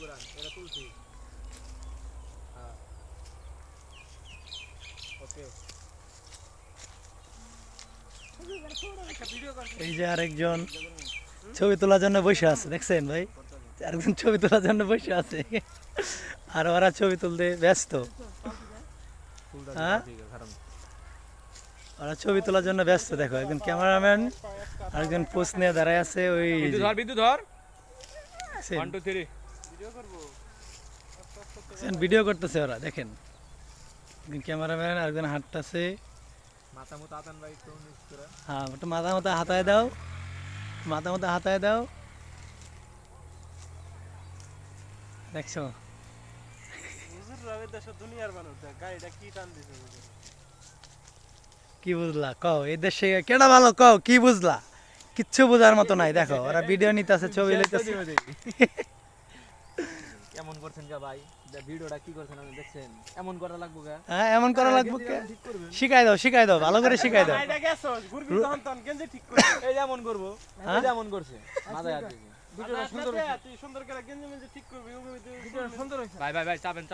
করান এটা তুলছি হ্যাঁ ওকে এই যে আরেকজন ছবি তোলার জন্য বসে আছে দেখছেন ভাই, আরেকজন ছবি তোলার জন্য বসে আছে আর ওরা ছবি তুলতে ব্যস্ত। হ্যাঁ ওরা ছবি তোলার জন্য ব্যস্ত। দেখো একজন ক্যামেরাম্যান আরেকজন পোস্ট নিয়ে দাঁড়ায় আছে। ওই বিদ্যুৎ ধর দেখছেন? 1 2 3 ভিডিও করতেছে ওরা, দেখেন একজন ক্যামেরাম্যান আরেকজন হাঁটতেছে। মাথা মতো আতান ভাই একটু নিচ করে হ্যাঁ একটু মাথা মতো হাতায় দাও, মাথা মতো হাতায় দাও। দেখছো কি বুঝলা কও এই দেশে কেডা ভালো কও কি বুঝলা? কিচ্ছু বোঝার মতো নাই। দেখো ওরা ভিডিও নিতেছে, ছবি লইতেছে। কেমন করছেন গা ভাই ভিডিওটা কি করছেন আপনি দেখছেন এমন করা লাগবে গা হ্যাঁ এমন করা লাগবে কে? শিখাই দাও ভালো করে শিখাই দাও। এই যেমন করব হ্যাঁ? এই যেমন করছে মাথায় হাত দিয়ে ভিডিওটা সুন্দর হইছে তুই সুন্দর করে গেঞ্জি মেঞ্জি ঠিক করবি ভিডিওটা সুন্দর হইছে ভাই চাপেন